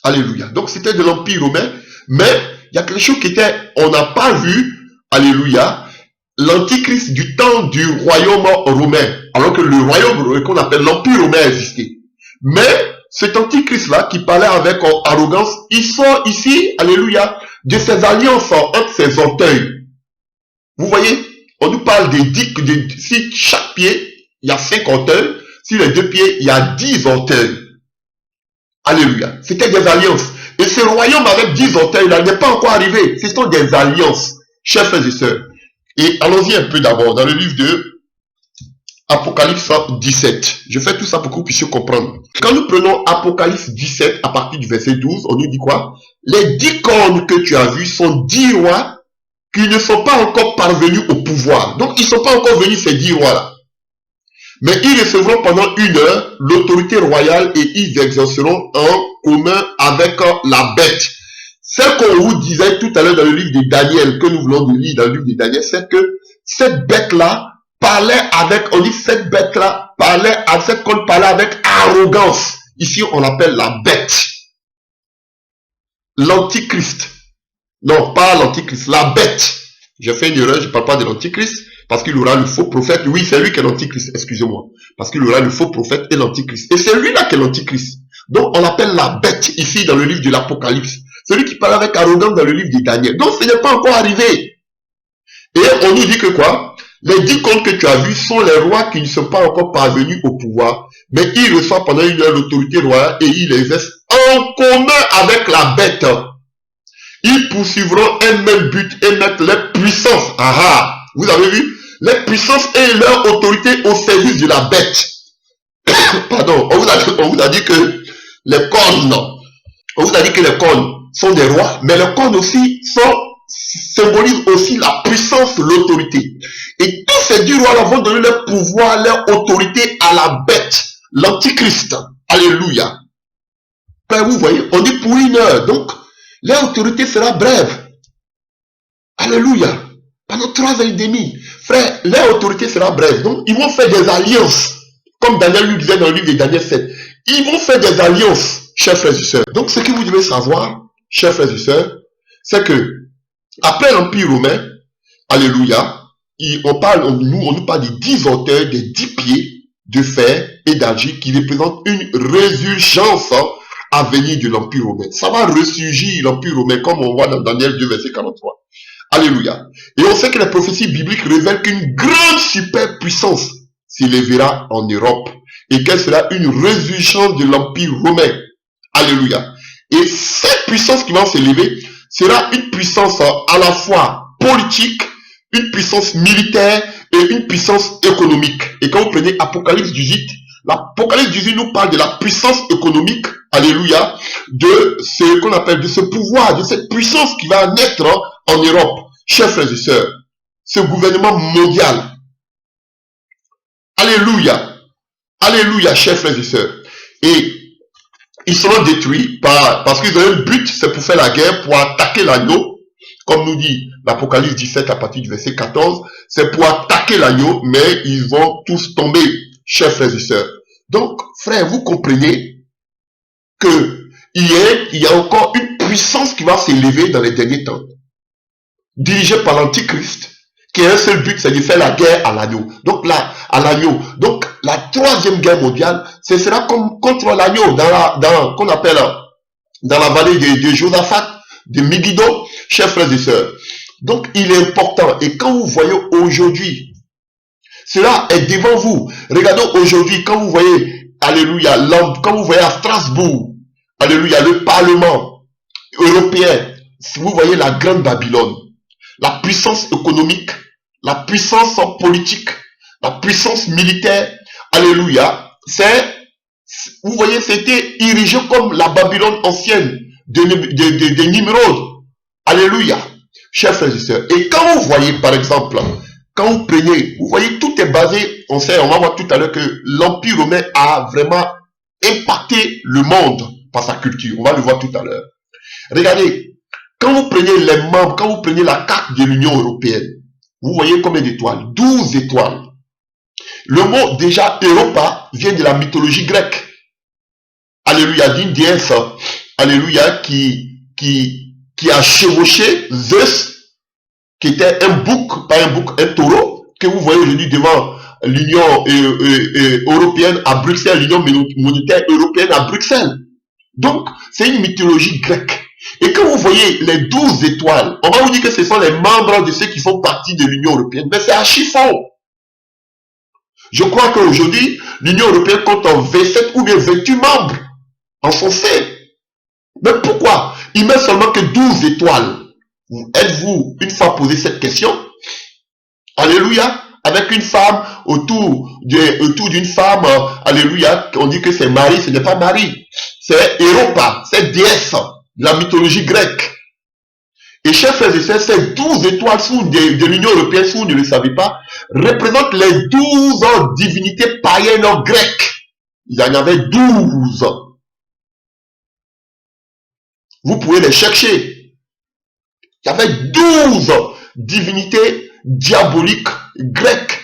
Alléluia. Donc c'était de l'Empire romain, mais il y a quelque chose qui était, on n'a pas vu, alléluia, l'Antichrist du temps du royaume romain, alors que le royaume qu'on appelle l'Empire romain existait. Mais cet Antichrist-là qui parlait avec arrogance, il sort ici, alléluia, de ses alliances entre ses orteils. Vous voyez, on nous parle si chaque pied, il y a 5 orteils, si les 2 pieds, il y a 10 orteils. Alléluia. C'était des alliances. Et ce royaume avec 10 orteils-là n'est pas encore arrivé. Ce sont des alliances, chers frères et sœurs. Et allons-y un peu d'abord dans le livre de Apocalypse 17. Je fais tout ça pour que vous puissiez comprendre. Quand nous prenons Apocalypse 17 à partir du verset 12, on nous dit quoi? Les 10 cornes que tu as vues sont 10 rois qui ne sont pas encore parvenus au pouvoir. Donc, ils ne sont pas encore venus, ces 10 rois-là. Mais ils recevront pendant 1 heure l'autorité royale et ils exerceront en commun avec la bête. Ce qu'on vous disait tout à l'heure dans le livre de Daniel, que nous voulons lire dans le livre de Daniel, c'est que cette bête-là parlait avec, on dit cette bête-là parlait avec, cette qu'on parlait avec arrogance. Ici, on l'appelle la bête. L'antichrist. Non, pas l'antichrist, la bête. J'ai fait une erreur, je ne parle pas de l'antichrist, parce qu'il aura le faux prophète. Oui, c'est lui qui est l'antichrist, excusez-moi. Parce qu'il aura le faux prophète et l'antichrist. Et c'est lui-là qui est l'antichrist. Donc, on l'appelle la bête, ici, dans le livre de l'Apocalypse. Celui qui parle avec arrogance dans le livre de Daniel. Donc, ce n'est pas encore arrivé. Et on nous dit que quoi? Les 10 contes que tu as vus sont les rois qui ne sont pas encore parvenus au pouvoir. Mais ils reçoivent pendant 1 heure l'autorité royale et ils exercent en commun avec la bête. Ils poursuivront un même but et mettre les puissances. Ah, vous avez vu? Les puissances et leur autorité au service de la bête. Pardon, on vous a dit que les cornes, on vous a dit que les cornes sont des rois, mais les cornes aussi symbolisent aussi la puissance, l'autorité. Et tous ces 10 rois-là vont donner leur pouvoir, leur autorité à la bête, l'antichrist. Alléluia. Père, vous voyez, on dit pour 1 heure. Donc, leur autorité sera brève. Alléluia. Pendant 3 heures et demie. Frère, leur autorité sera brève. Donc, ils vont faire des alliances. Comme Daniel lui disait dans le livre de Daniel 7. Ils vont faire des alliances, chers frères et sœurs. Donc, ce que vous devez savoir, chers frères et sœurs, c'est que, après l'Empire romain, alléluia, on nous parle des 10 auteurs, des 10 pieds de fer et d'argile qui représentent une résurgence à venir de l'Empire romain. Ça va ressurgir l'Empire romain, comme on voit dans Daniel 2, verset 43. Alléluia. Et on sait que les prophéties bibliques révèlent qu'une grande superpuissance s'élèvera en Europe et qu'elle sera une résurgence de l'Empire romain. Alléluia. Et cette puissance qui va s'élever sera une puissance à la fois politique, une puissance militaire et une puissance économique. Et quand vous prenez Apocalypse 18, l'Apocalypse 18 nous parle de la puissance économique, alléluia, de ce qu'on appelle, de ce pouvoir, de cette puissance qui va naître en Europe. Chers frères et sœurs, ce gouvernement mondial, alléluia, alléluia, chers frères et sœurs, et ils seront détruits parce qu'ils ont un but, c'est pour faire la guerre, pour attaquer l'agneau, comme nous dit l'Apocalypse 17 à partir du verset 14, c'est pour attaquer l'agneau, mais ils vont tous tomber, chers frères et sœurs. Donc, frères, vous comprenez que il y a encore une puissance qui va s'élever dans les derniers temps, dirigée par l'Antichrist, qui a un seul but, c'est de faire la guerre à l'agneau. Donc là, à l'agneau. Donc la 3e guerre mondiale, ce sera comme contre l'agneau qu'on appelle dans la vallée de Josaphat, de Megiddo, chers frères et sœurs. Donc il est important. Et quand vous voyez aujourd'hui, cela est devant vous. Regardez aujourd'hui, quand vous voyez, alléluia, quand vous voyez à Strasbourg, alléluia, le Parlement européen, vous voyez la grande Babylone, la puissance économique, la puissance politique, la puissance militaire, alléluia, vous voyez, c'était érigé comme la Babylone ancienne de Nimrod, alléluia, chers frères et sœurs. Et quand vous voyez, par exemple, quand vous prenez, vous voyez, tout est basé, on va voir tout à l'heure que l'Empire romain a vraiment impacté le monde par sa culture, on va le voir tout à l'heure. Regardez, quand vous prenez les membres, quand vous prenez la carte de l'Union européenne, vous voyez combien d'étoiles? 12 étoiles. Le mot déjà Europa vient de la mythologie grecque. Alléluia, d'une déesse, alléluia, qui a chevauché Zeus, qui était un bouc, pas un bouc, un taureau, que vous voyez aujourd'hui devant l'Union européenne à Bruxelles, l'Union monétaire européenne à Bruxelles. Donc, c'est une mythologie grecque. Et quand vous voyez les 12 étoiles, on va vous dire que ce sont les membres de ceux qui font partie de l'Union européenne. Mais c'est archi faux. Je crois qu'aujourd'hui, l'Union européenne compte en 27 ou bien 28 membres en son sein. Mais pourquoi il met seulement que 12 étoiles? Êtes-vous une fois posé cette question? Alléluia. Avec une femme autour d'une femme, alléluia, on dit que c'est Marie, ce n'est pas Marie. C'est Europa, c'est déesse, la mythologie grecque. Et chers frères et sœurs, ces 12 étoiles de l'Union européenne, si vous ne le savez pas, représentent les 12 divinités païennes grecques. Il y en avait 12. Vous pouvez les chercher. Il y avait 12 divinités diaboliques grecques.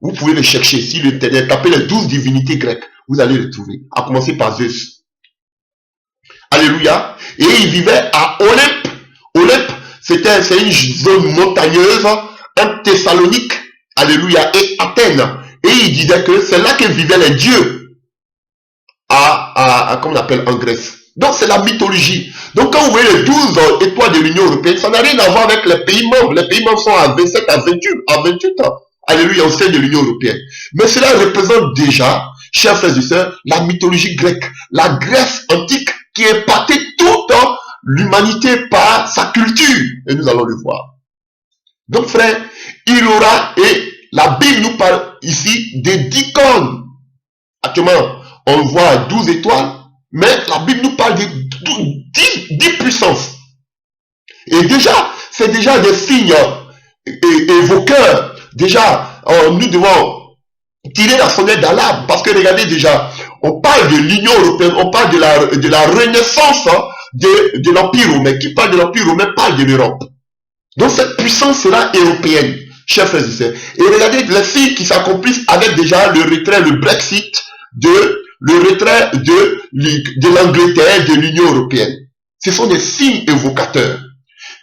Vous pouvez les chercher. Si vous tapez les 12 divinités grecques, vous allez les trouver. À commencer par Zeus. Alléluia. Et ils vivaient à Olympe. Olympe, c'est une zone montagneuse entre Thessalonique, alléluia, et Athènes. Et il disait que c'est là que vivaient les dieux comment on appelle en Grèce. Donc c'est la mythologie. Donc quand vous voyez les 12 étoiles de l'Union européenne, ça n'a rien à voir avec les pays membres. Les pays membres sont à 27, à 28 ans. Alléluia, au sein de l'Union européenne. Mais cela représente déjà, chers frères et sœurs, la mythologie grecque, la Grèce antique qui impartait tout l'humanité par sa culture. Et nous allons le voir. Donc frère, il aura, et la Bible nous parle ici des 10 cornes. Actuellement, on voit 12 étoiles, mais la Bible nous parle de 10 puissances. Et déjà, c'est déjà des signes évoqueurs. Déjà, nous devons tirer la sonnette d'alarme, parce que regardez déjà, on parle de l'Union européenne, on parle de la renaissance de l'Empire romain. Qui parle de l'Empire romain parle de l'Europe. Donc cette puissance sera européenne, chers frères et sœurs. Et regardez les signes qui s'accomplissent avec déjà le retrait, le Brexit, le retrait de l'Angleterre, de l'Union européenne. Ce sont des signes évocateurs.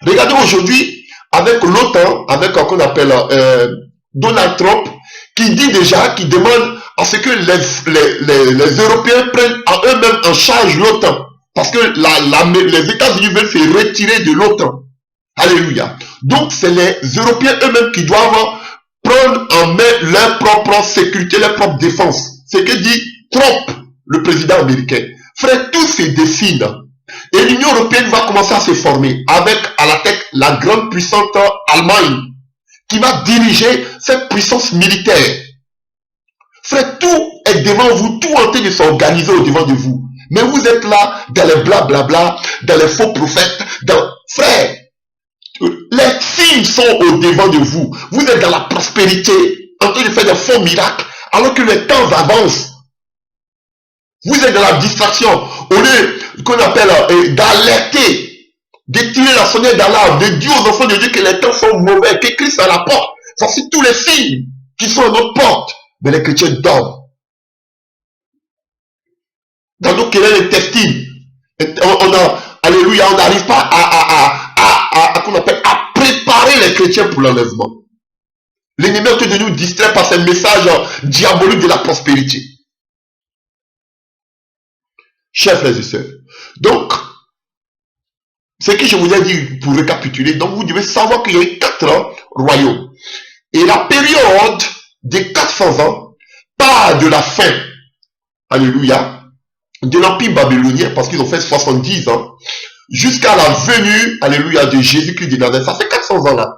Regardez aujourd'hui, avec l'OTAN, avec ce qu'on appelle Donald Trump, qui dit déjà, qui demande à ce que les Européens prennent à eux-mêmes en charge l'OTAN. Parce que les États-Unis veulent se retirer de l'OTAN. Alléluia. Donc, c'est les Européens eux-mêmes qui doivent prendre en main leur propre sécurité, leur propre défense. C'est ce que dit Trump, le président américain. Frère, tout se dessine. Et l'Union européenne va commencer à se former avec à la tête la grande puissante Allemagne qui va diriger cette puissance militaire. Frère, tout est devant vous, tout en train de s'organiser au devant de vous. Mais vous êtes là dans les blablabla, dans les faux prophètes, frère, les signes sont au devant de vous. Vous êtes dans la prospérité, en train de faire des faux miracles, alors que les temps avancent. Vous êtes dans la distraction. Au lieu qu'on appelle d'alerter, de tirer la sonnette d'alarme, de dire aux enfants de Dieu que les temps sont mauvais, que Christ est à la porte. Voici tous les signes qui sont à notre porte. Mais les chrétiens dorment. Dans nos querelles intestines, alléluia, on n'arrive pas à préparer les chrétiens pour l'enlèvement. L'ennemi est en train de nous distraire par ces messages diaboliques de la prospérité. Chers frères et sœurs, donc, ce que je vous ai dit pour récapituler, donc vous devez savoir qu'il y a eu 4 royaumes. Et la période des 400 ans part de la fin, alléluia, de l'Empire babylonien, parce qu'ils ont fait 70 ans, jusqu'à la venue, alléluia, de Jésus-Christ de Nazareth. Ça fait 400 ans là.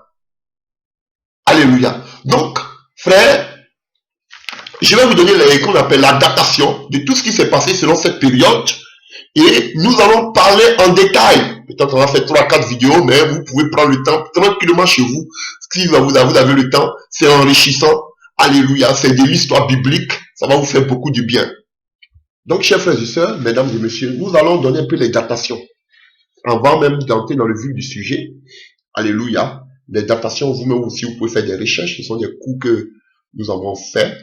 Alléluia. Donc, frère, je vais vous donner qu'on appelle la datation de tout ce qui s'est passé selon cette période. Et nous allons parler en détail. Peut-être on va faire 3-4 vidéos, mais vous pouvez prendre le temps tranquillement chez vous. Si vous avez le temps, c'est enrichissant. Alléluia, c'est de l'histoire biblique. Ça va vous faire beaucoup du bien. Donc, chers frères et sœurs, mesdames et messieurs, nous allons donner un peu les datations. Avant même d'entrer dans le vif du sujet. Alléluia. Les datations, vous-même aussi, vous pouvez faire des recherches. Ce sont des cours que nous avons faits.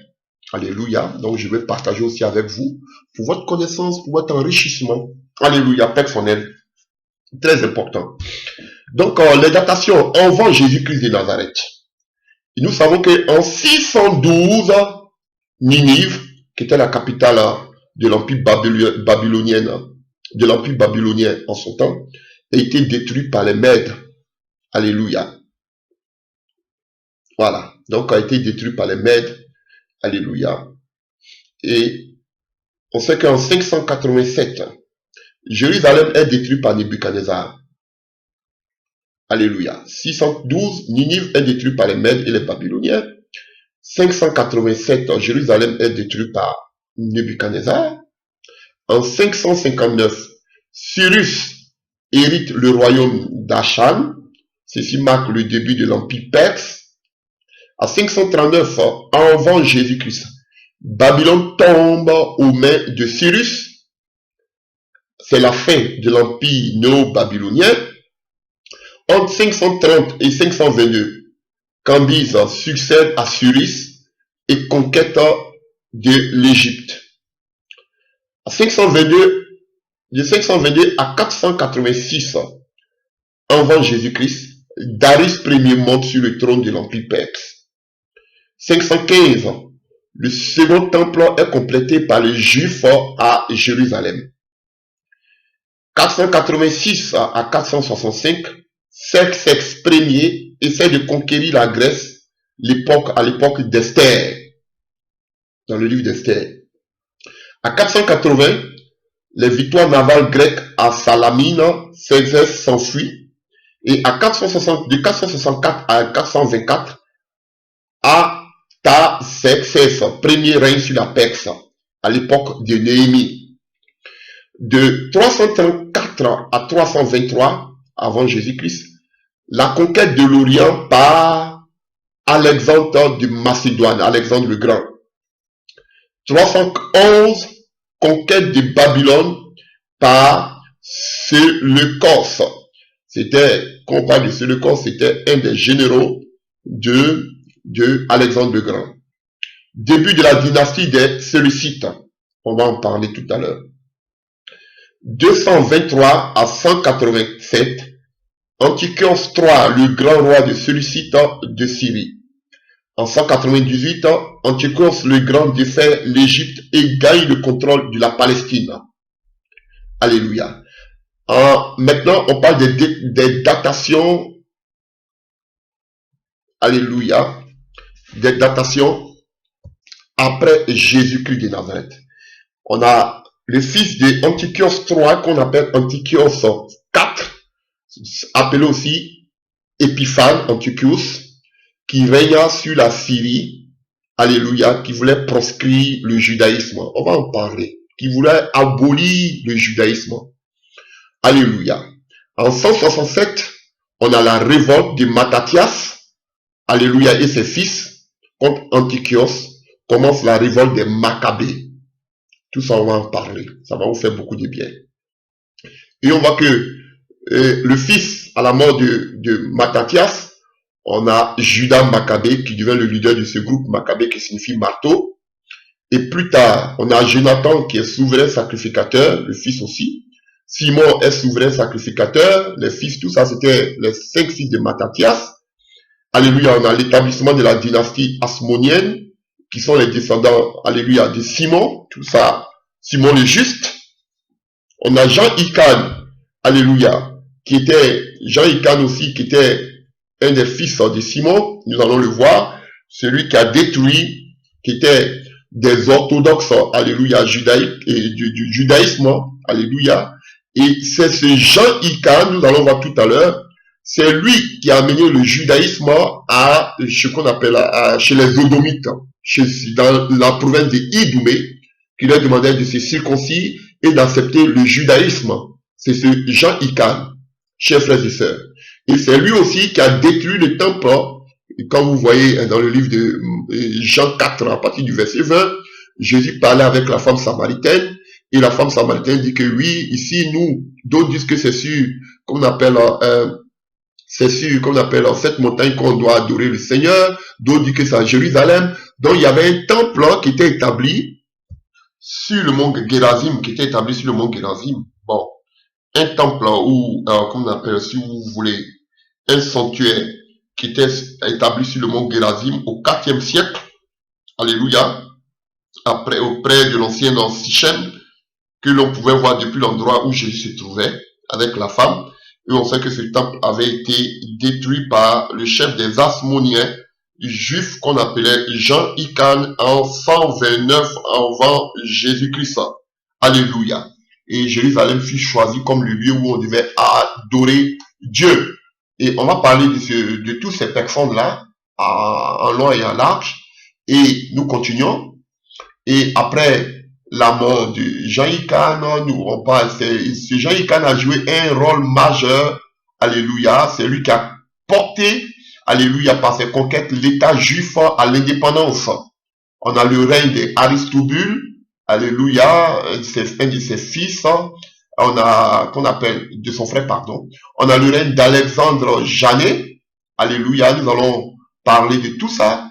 Alléluia. Donc, je vais partager aussi avec vous pour votre connaissance, pour votre enrichissement. Alléluia. Personnel. Très important. Donc, les datations avant Jésus-Christ de Nazareth. Et nous savons qu'en 612, Ninive, qui était la capitale de l'Empire babylonien en son temps, a été détruite par les Mèdes. Alléluia. Voilà. Donc, a été détruite par les Mèdes. Alléluia. Et on sait qu'en 587, Jérusalem est détruite par Nebuchadnezzar. Alléluia. 612, Ninive est détruite par les Mèdes et les Babyloniens. 587, Jérusalem est détruite par Nebuchadnezzar. En 559, Cyrus hérite le royaume d'Achan. Ceci marque le début de l'empire perse. À 539 avant Jésus-Christ, Babylone tombe aux mains de Cyrus. C'est la fin de l'empire néo-babylonien. Entre 530 et 522, Cambyse succède à Cyrus et conquête de l'Égypte. À 522, de 522 à 486 avant Jésus-Christ, Darius Ier monte sur le trône de l'empire perse. 515, le second temple est complété par les Juifs à Jérusalem. 486 à 465, Xerxès Ier essaie de conquérir la Grèce à l'époque d'Esther, dans le livre d'Esther. À 480, les victoires navales grecques à Salamine, Xerxès s'enfuit. Et à 460, de 464 à 424, Artaxerxès Ier règne sur la Perse, à l'époque de Néhémie. De 334 à 323 avant Jésus-Christ, la conquête de l'Orient par Alexandre de Macédoine, Alexandre le Grand. 311, conquête de Babylone par Séleucos. Quand on parle de Séleucos, c'était un des généraux de Alexandre le Grand. Début de la dynastie des Séleucides. On va en parler tout à l'heure. 223 à 187, Antiochos III, le grand roi de Séleucide de Syrie. En 198, Antiochos le Grand défait l'Égypte et gagne le contrôle de la Palestine. Alléluia. Maintenant, on parle des datations. Alléluia. Des datations après Jésus-Christ de Nazareth. On a le fils d'Antiochos III qu'on appelle Antiochos IV, appelé aussi Épiphane Antiochos, qui régna sur la Syrie, alléluia, qui voulait proscrire le judaïsme. On va en parler. Qui voulait abolir le judaïsme. Alléluia. En 167, on a la révolte de Mattathias, alléluia, et ses fils contre Antiochos. Commence la révolte des Maccabées. Tout ça, on va en parler. Ça va vous faire beaucoup de bien. Et on voit que le fils, à la mort de Mattathias, on a Judas Maccabée qui devient le leader de ce groupe Maccabée qui signifie marteau. Et plus tard, on a Jonathan qui est souverain sacrificateur, le fils aussi. Simon est souverain sacrificateur, les fils, tout ça, c'était les 5 fils de Mattathias. Alléluia, on a l'établissement de la dynastie hasmonienne, qui sont les descendants, alléluia, de Simon, tout ça, Simon le Juste. On a Jean Hyrcan, alléluia, Jean Hyrcan aussi, qui était un des fils de Simon, nous allons le voir, celui qui a détruit, qui était des orthodoxes, alléluia, judaïques, et du judaïsme, alléluia. Et c'est ce Jean Hyrcan, nous allons voir tout à l'heure, c'est lui qui a amené le judaïsme à ce qu'on appelle chez les Odomites, dans la province de Idoumée, qui leur demandait de se circoncire et d'accepter le judaïsme. C'est ce Jean Hyrcan, chers frères et sœurs. Et c'est lui aussi qui a détruit le temple. Et quand vous voyez dans le livre de Jean 4, à partir du verset 20, Jésus parlait avec la femme samaritaine. Et la femme samaritaine dit que oui, ici, nous, d'autres disent que c'est sur, comme on appelle, cette montagne qu'on doit adorer le Seigneur. D'autres disent que c'est à Jérusalem. Donc, il y avait un temple qui était établi sur le mont Gérazim, Bon, un temple où, comme on appelle, si vous voulez, un sanctuaire qui était établi sur le mont Gérazim au 4e siècle. Alléluia. Auprès de l'ancien Sichem, que l'on pouvait voir depuis l'endroit où Jésus se trouvait avec la femme. Et on sait que ce temple avait été détruit par le chef des Hasmoniens, juif qu'on appelait Jean Hyrcan en 129 avant Jésus-Christ. Alléluia. Et Jérusalem fut choisi comme le lieu où on devait adorer Dieu. Et on va parler de toutes ces personnes-là, en long et en large. Et nous continuons. Et après la mort de Jean Hican, nous on parle, Jean Hican a joué un rôle majeur, alléluia, c'est lui qui a porté, alléluia, par ses conquêtes, l'État juif à l'indépendance. On a le règne d'Aristobule, alléluia, c'est un de ses fils, on a, qu'on appelle, de son frère, pardon, on a le règne d'Alexandre Janet, alléluia, nous allons parler de tout ça.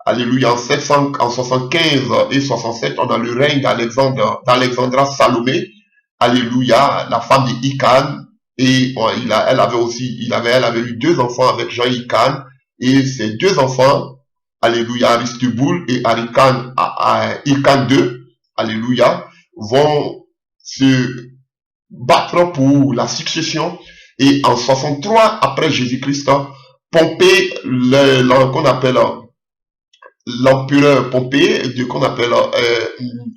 Alléluia, en 75 et 67, on a le règne d'Alexandra Salomé. Alléluia, la femme de Hican. Et elle avait eu 2 enfants avec Jean Hican. Et ces 2 enfants, alléluia, Aristobule et Hican II, alléluia, vont se battre pour la succession. Et en 63 après Jésus-Christ, Pompée, qu'on appelle l'empereur Pompée, qu'on appelle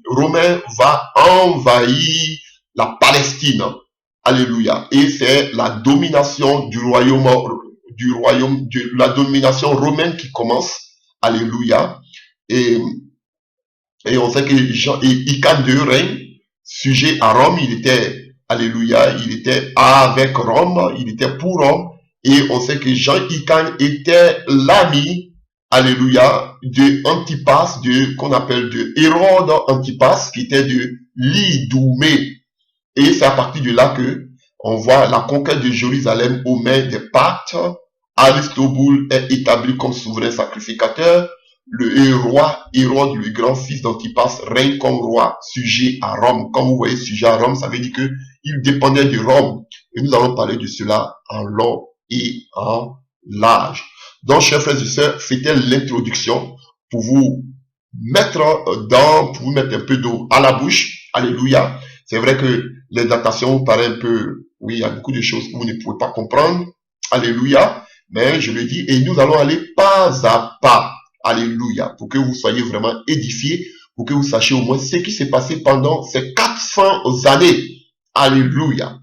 romain, va envahir la Palestine. Alléluia. Et c'est la domination la domination romaine qui commence. Alléluia. Et, et on sait que Hican II règne, sujet à Rome, il était, alléluia, il était avec Rome, il était pour Rome. Et on sait que Jean Hican était l'ami, alléluia, de Antipas, qu'on appelle de Hérode Antipas, qui était de l'Idoumée. Et c'est à partir de là que on voit la conquête de Jérusalem aux mains des Parthes. Aristobule est établi comme souverain sacrificateur. Le roi Hérode, le grand fils d'Antipas, règne comme roi sujet à Rome. Comme vous voyez, sujet à Rome, ça veut dire qu'il dépendait de Rome. Et nous allons parler de cela en long et en large. Donc, chers frères et sœurs, c'était l'introduction pour vous mettre pour vous mettre un peu d'eau à la bouche. Alléluia. C'est vrai que les datations vous paraissent un peu, oui, il y a beaucoup de choses que vous ne pouvez pas comprendre. Alléluia. Mais je le dis, et nous allons aller pas à pas. Alléluia. Pour que vous soyez vraiment édifiés, pour que vous sachiez au moins ce qui s'est passé pendant ces 400 années. Alléluia.